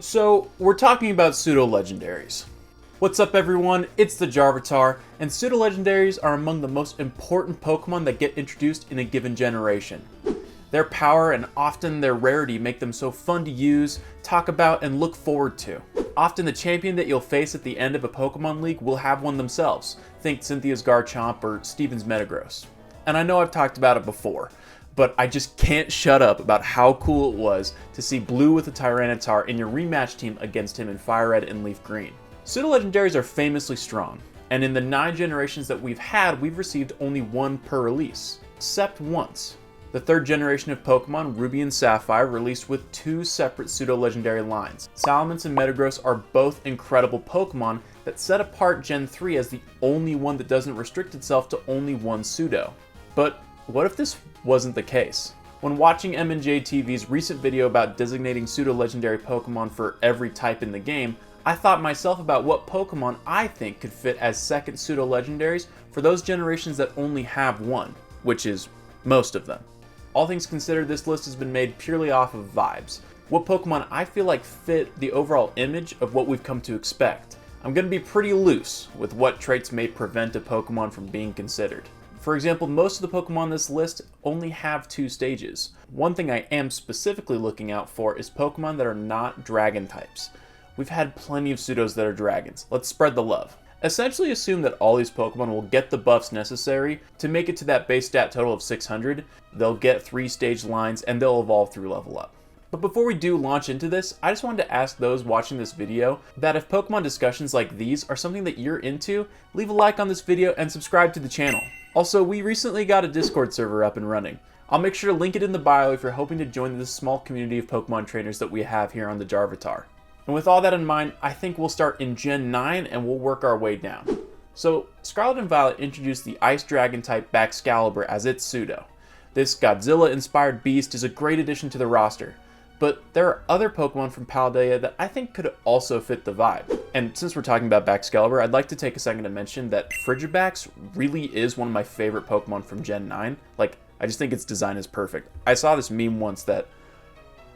So, we're talking about Pseudo-Legendaries. What's up everyone, it's TheJarvitar, and Pseudo-Legendaries are among the most important Pokemon that get introduced in a given generation. Their power and often their rarity make them so fun to use, talk about, and look forward to. Often the champion that you'll face at the end of a Pokemon League will have one themselves. Think Cynthia's Garchomp or Steven's Metagross. And I know I've talked about it before, but I just can't shut up about how cool it was to see Blue with a Tyranitar in your rematch team against him in Fire Red and Leaf Green. Pseudo-Legendaries are famously strong, and in the 9 generations that we've had, we've received only one per release, except once. The 3rd generation of Pokemon, Ruby and Sapphire, released with 2 separate Pseudo-Legendary lines. Salamence and Metagross are both incredible Pokemon that set apart Gen 3 as the only one that doesn't restrict itself to only one Pseudo. But what if this wasn't the case? When watching M&J TV's recent video about designating Pseudo-Legendary Pokemon for every type in the game, I thought myself about what Pokemon I think could fit as second Pseudo-Legendaries for those generations that only have one, which is most of them. All things considered, this list has been made purely off of vibes. What Pokemon I feel like fit the overall image of what we've come to expect. I'm going to be pretty loose with what traits may prevent a Pokemon from being considered. For example, most of the Pokemon on this list only have 2 stages. One thing I am specifically looking out for is Pokemon that are not dragon types. We've had plenty of Pseudos that are dragons. Let's spread the love. Essentially assume that all these Pokemon will get the buffs necessary to make it to that base stat total of 600, they'll get 3 stage lines, and they'll evolve through level up. But before we do launch into this, I just wanted to ask those watching this video that if Pokemon discussions like these are something that you're into, leave a like on this video and subscribe to the channel. Also, we recently got a Discord server up and running. I'll make sure to link it in the bio if you're hoping to join this small community of Pokemon trainers that we have here on TheJarvitar. And with all that in mind, I think we'll start in Gen 9 and we'll work our way down. So, Scarlet and Violet introduced the Ice Dragon type Baxcalibur as its Pseudo. This Godzilla-inspired beast is a great addition to the roster, but there are other Pokemon from Paldea that I think could also fit the vibe. And since we're talking about Baxcalibur, I'd like to take a second to mention that Frigibax really is one of my favorite Pokemon from Gen 9. I just think its design is perfect. I saw this meme once that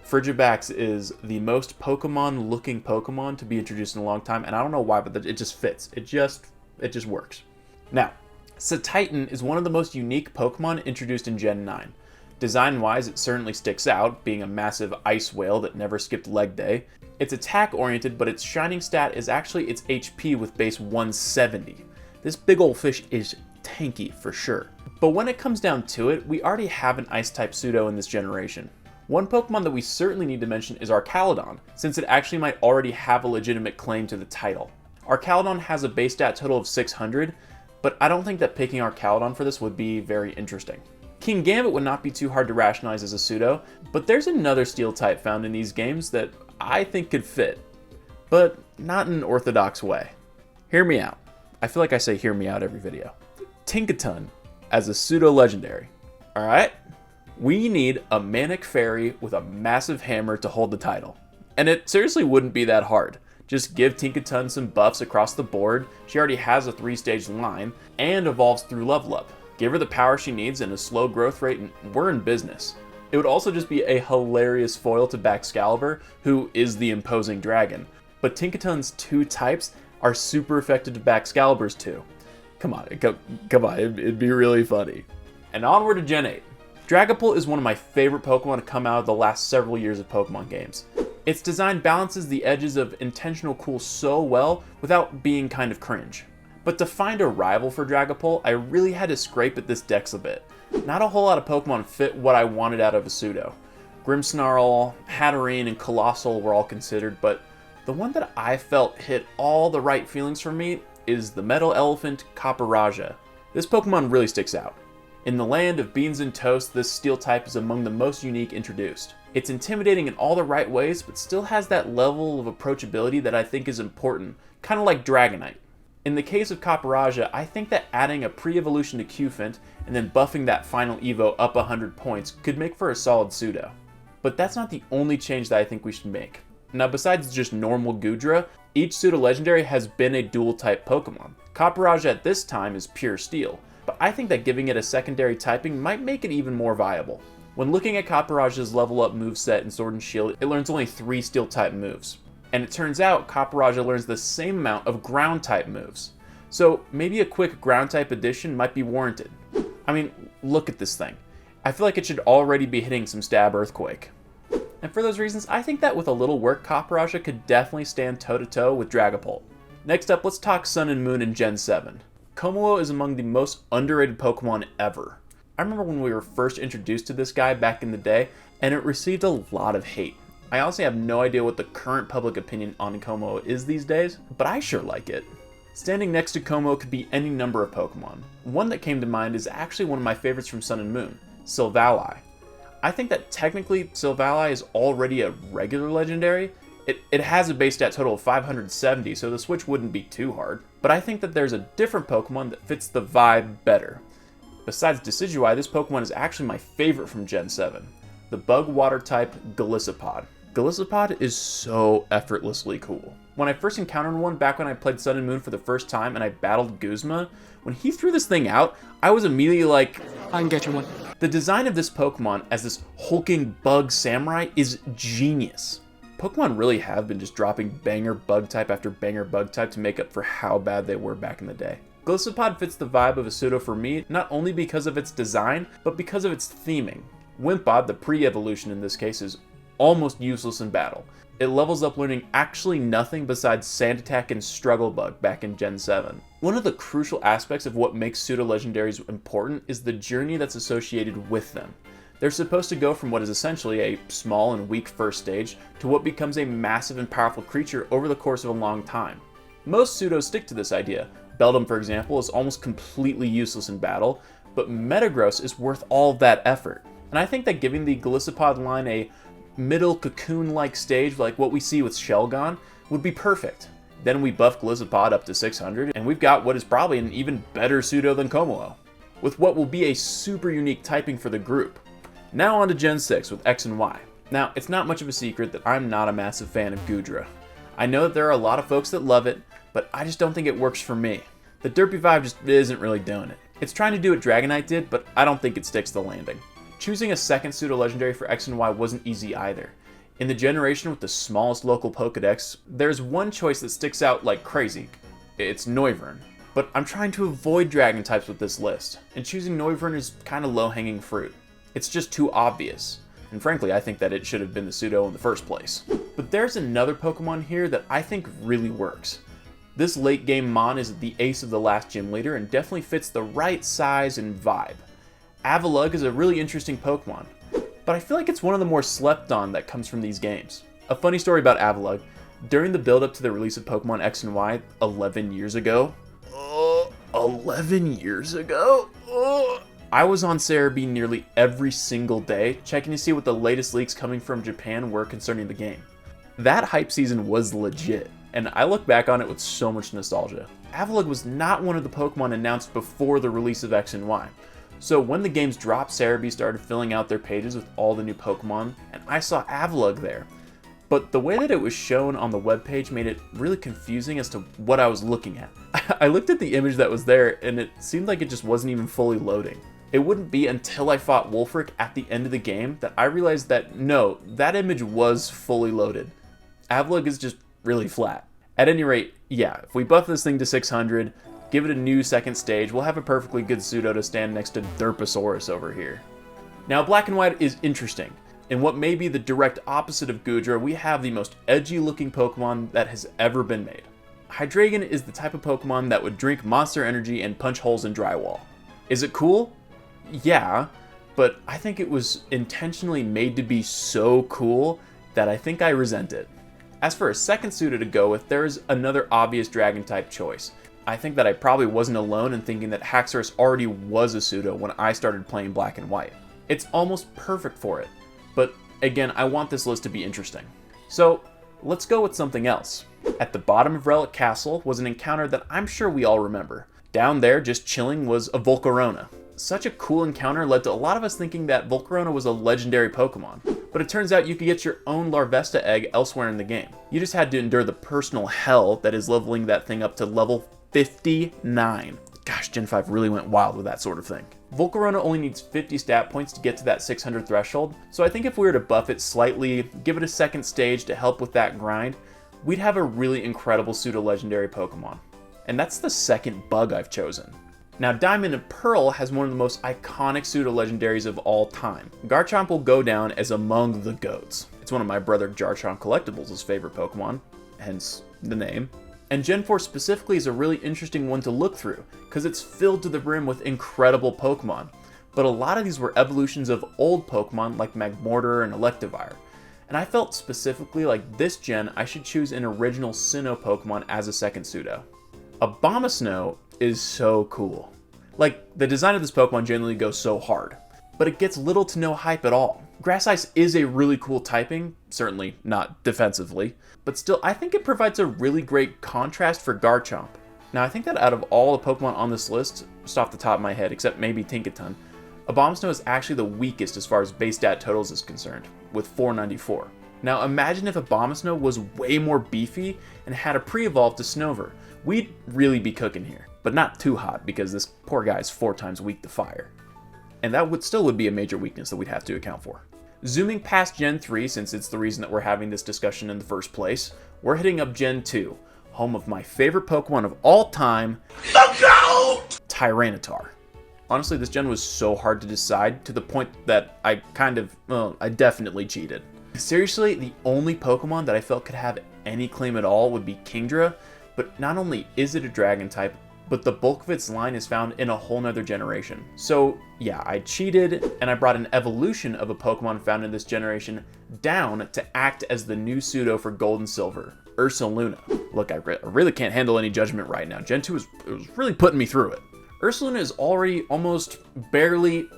Frigibax is the most Pokemon-looking Pokemon to be introduced in a long time, and I don't know why, but it just fits. It just works. Now, Satitan is one of the most unique Pokemon introduced in Gen 9. Design-wise, it certainly sticks out, being a massive ice whale that never skipped leg day. It's attack-oriented, but its shining stat is actually its HP with base 170. This big ol' fish is tanky for sure. But when it comes down to it, we already have an Ice-type Pseudo in this generation. One Pokemon that we certainly need to mention is Archaludon, since it actually might already have a legitimate claim to the title. Archaludon has a base stat total of 600, but I don't think that picking Archaludon for this would be very interesting. Kingambit would not be too hard to rationalize as a Pseudo, but there's another Steel type found in these games that I think could fit, but not in an orthodox way. Hear me out. I feel like I say hear me out every video. Tinkaton as a Pseudo-Legendary. Alright? We need a Manic Fairy with a massive hammer to hold the title. And it seriously wouldn't be that hard. Just give Tinkaton some buffs across the board, she already has a 3-stage line, and evolves through level up. Give her the power she needs and a slow growth rate, and we're in business. It would also just be a hilarious foil to Baxcalibur, who is the imposing dragon. But Tinkaton's 2 types are super effective to Baxcalibur's 2. Come on, it'd be really funny. And onward to Gen 8. Dragapult is one of my favorite Pokemon to come out of the last several years of Pokemon games. Its design balances the edges of intentional cool so well without being kind of cringe. But to find a rival for Dragapult, I really had to scrape at this dex a bit. Not a whole lot of Pokemon fit what I wanted out of a Pseudo. Grimmsnarl, Hatterene, and Colossal were all considered, but the one that I felt hit all the right feelings for me is the Metal Elephant Copperajah. This Pokemon really sticks out. In the land of beans and toast, this Steel type is among the most unique introduced. It's intimidating in all the right ways, but still has that level of approachability that I think is important, kind of like Dragonite. In the case of Copperajah, I think that adding a pre-evolution to Qfint and then buffing that final Evo up 100 points could make for a solid Pseudo. But that's not the only change that I think we should make. Now, besides just normal Goodra, each Pseudo-Legendary has been a dual-type Pokemon. Copperajah at this time is pure Steel, but I think that giving it a secondary typing might make it even more viable. When looking at Copperajah's level up moveset in Sword and Shield, it learns only 3 Steel-type moves. And it turns out Copperajah learns the same amount of ground type moves. So maybe a quick ground type addition might be warranted. I mean, look at this thing. I feel like it should already be hitting some stab Earthquake. And for those reasons, I think that with a little work, Copperajah could definitely stand toe-to-toe with Dragapult. Next up, let's talk Sun and Moon in Gen 7. Kommo-o is among the most underrated Pokemon ever. I remember when we were first introduced to this guy back in the day, and it received a lot of hate. I honestly have no idea what the current public opinion on Kommo-o is these days, but I sure like it. Standing next to Kommo-o could be any number of Pokemon. One that came to mind is actually one of my favorites from Sun and Moon, Silvally. I think that technically Silvally is already a regular legendary. It has a base stat total of 570, so the switch wouldn't be too hard. But I think that there's a different Pokemon that fits the vibe better. Besides Decidueye, this Pokemon is actually my favorite from Gen 7. The Bug Water type Golisopod. Golisopod is so effortlessly cool. When I first encountered one back when I played Sun and Moon for the first time and I battled Guzma, when he threw this thing out, I was immediately like, I can get you one. The design of this Pokemon as this hulking bug samurai is genius. Pokemon really have been just dropping banger bug type after banger bug type to make up for how bad they were back in the day. Golisopod fits the vibe of a pseudo for me, not only because of its design, but because of its theming. Wimpod, the pre-evolution in this case, is almost useless in battle. It levels up learning actually nothing besides Sand Attack and Struggle Bug back in Gen 7. One of the crucial aspects of what makes Pseudo-Legendaries important is the journey that's associated with them. They're supposed to go from what is essentially a small and weak first stage to what becomes a massive and powerful creature over the course of a long time. Most pseudos stick to this idea. Beldum, for example, is almost completely useless in battle, but Metagross is worth all of that effort. And I think that giving the Golisopod line a middle cocoon-like stage like what we see with Shelgon would be perfect. Then we buff Golisopod up to 600, and we've got what is probably an even better pseudo than Kommo-o, with what will be a super unique typing for the group. Now on to Gen 6 with X and Y. Now, it's not much of a secret that I'm not a massive fan of Goodra. I know that there are a lot of folks that love it, but I just don't think it works for me. The derpy vibe just isn't really doing it. It's trying to do what Dragonite did, but I don't think it sticks the landing. Choosing a second pseudo-legendary for X and Y wasn't easy either. In the generation with the smallest local Pokedex, there's one choice that sticks out like crazy. It's Noivern. But I'm trying to avoid dragon types with this list, and choosing Noivern is kind of low-hanging fruit. It's just too obvious, and frankly I think that it should have been the pseudo in the first place. But there's another Pokemon here that I think really works. This late game Mon is the ace of the last gym leader and definitely fits the right size and vibe. Avalugg is a really interesting Pokemon, but I feel like it's one of the more slept on that comes from these games. A funny story about Avalugg, during the build up to the release of Pokemon X and Y 11 years ago, 11 years ago? I was on Cerebi nearly every single day, checking to see what the latest leaks coming from Japan were concerning the game. That hype season was legit, and I look back on it with so much nostalgia. Avalugg was not one of the Pokemon announced before the release of X and Y, so when the games dropped, Cerebi started filling out their pages with all the new Pokemon, and I saw Avalugg there. But the way that it was shown on the webpage made it really confusing as to what I was looking at. I looked at the image that was there, and it seemed like it just wasn't even fully loading. It wouldn't be until I fought Wolfric at the end of the game that I realized that no, that image was fully loaded. Avalugg is just really flat. At any rate, yeah, if we buff this thing to 600, give it a new second stage, we'll have a perfectly good pseudo to stand next to Derposaurus over here. Now Black and White is interesting. In what may be the direct opposite of Goodra, we have the most edgy looking Pokemon that has ever been made. Hydreigon is the type of Pokemon that would drink monster energy and punch holes in drywall. Is it cool? Yeah, but I think it was intentionally made to be so cool that I think I resent it. As for a second pseudo to go with, there is another obvious dragon type choice. I think that I probably wasn't alone in thinking that Haxorus already was a pseudo when I started playing Black and White. It's almost perfect for it, but again, I want this list to be interesting. So let's go with something else. At the bottom of Relic Castle was an encounter that I'm sure we all remember. Down there, just chilling, was a Volcarona. Such a cool encounter led to a lot of us thinking that Volcarona was a legendary Pokemon, but it turns out you could get your own Larvesta egg elsewhere in the game. You just had to endure the personal hell that is leveling that thing up to level 59. Gosh, Gen 5 really went wild with that sort of thing. Volcarona only needs 50 stat points to get to that 600 threshold, so I think if we were to buff it slightly, give it a second stage to help with that grind, we'd have a really incredible pseudo-legendary Pokemon. And that's the second bug I've chosen. Now, Diamond and Pearl has one of the most iconic pseudo-legendaries of all time. Garchomp will go down as among the GOATs. It's one of my brother Jarchomp Collectibles' favorite Pokemon, hence the name. And Gen 4 specifically is a really interesting one to look through, because it's filled to the brim with incredible Pokemon. But a lot of these were evolutions of old Pokemon like Magmortar and Electivire. And I felt specifically like this gen I should choose an original Sinnoh Pokemon as a second pseudo. Abomasnow is so cool. Like, the design of this Pokemon generally goes so hard, but it gets little to no hype at all. Grass Ice is a really cool typing, certainly not defensively, but still I think it provides a really great contrast for Garchomp. Now I think that out of all the Pokemon on this list, just off the top of my head, except maybe Tinkaton, Abomasnow is actually the weakest as far as base stat totals is concerned, with 494. Now imagine if Abomasnow was way more beefy and had a pre-evolve to Snover. We'd really be cooking here, but not too hot because this poor guy is 4 times weak to fire. And that would be a major weakness that we'd have to account for. Zooming past Gen 3, since it's the reason that we're having this discussion in the first place, we're hitting up Gen 2, home of my favorite Pokemon of all time, Tyranitar. Honestly, this gen was so hard to decide to the point that I definitely cheated. Seriously, the only Pokemon that I felt could have any claim at all would be Kingdra, but not only is it a dragon type, but the bulk of its line is found in a whole nother generation. So yeah, I cheated, and I brought an evolution of a Pokemon found in this generation down to act as the new pseudo for Gold and Silver, Ursaluna. Look, I really can't handle any judgment right now. Gen 2 was really putting me through it. Ursaluna is already almost barely,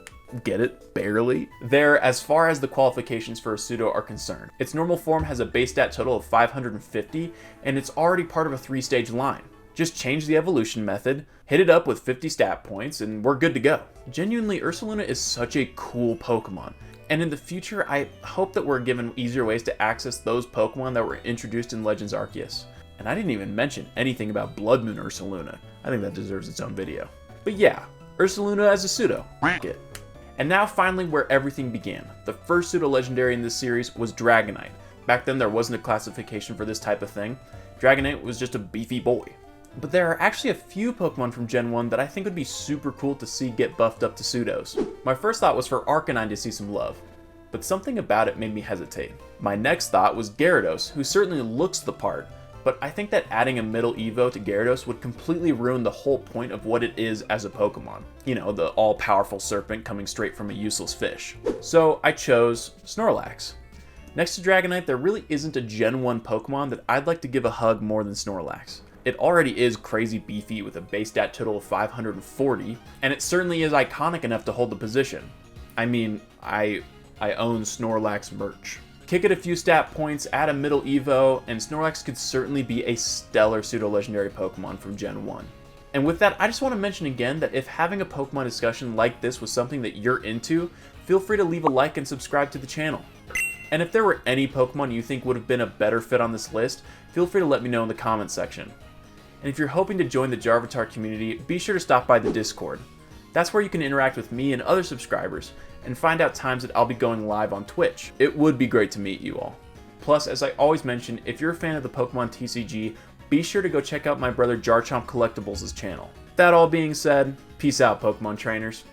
get it, barely, there as far as the qualifications for a pseudo are concerned. Its normal form has a base stat total of 550, and it's already part of a 3-stage line. Just change the evolution method, hit it up with 50 stat points, and we're good to go. Genuinely, Ursaluna is such a cool Pokemon, and in the future, I hope that we're given easier ways to access those Pokemon that were introduced in Legends Arceus. And I didn't even mention anything about Blood Moon Ursaluna. I think that deserves its own video. But yeah, Ursaluna as a pseudo. It. And now finally where everything began. The first pseudo-legendary in this series was Dragonite. Back then there wasn't a classification for this type of thing. Dragonite was just a beefy boy. But there are actually a few Pokemon from Gen 1 that I think would be super cool to see get buffed up to pseudos. My first thought was for Arcanine to see some love, but something about it made me hesitate. My next thought was Gyarados, who certainly looks the part, but I think that adding a middle Evo to Gyarados would completely ruin the whole point of what it is as a Pokemon. You know, the all-powerful serpent coming straight from a useless fish. So I chose Snorlax. Next to Dragonite, there really isn't a Gen 1 Pokemon that I'd like to give a hug more than Snorlax. It already is crazy beefy with a base stat total of 540, and it certainly is iconic enough to hold the position. I mean, I own Snorlax merch. Kick it a few stat points, add a middle Evo, and Snorlax could certainly be a stellar pseudo-legendary Pokemon from Gen 1. And with that, I just want to mention again that if having a Pokemon discussion like this was something that you're into, feel free to leave a like and subscribe to the channel. And if there were any Pokemon you think would have been a better fit on this list, feel free to let me know in the comments section. And if you're hoping to join the JarviTar community, be sure to stop by the Discord. That's where you can interact with me and other subscribers, and find out times that I'll be going live on Twitch. It would be great to meet you all. Plus, as I always mention, if you're a fan of the Pokemon TCG, be sure to go check out my brother Jarchomp Collectibles' channel. That all being said, peace out, Pokemon trainers.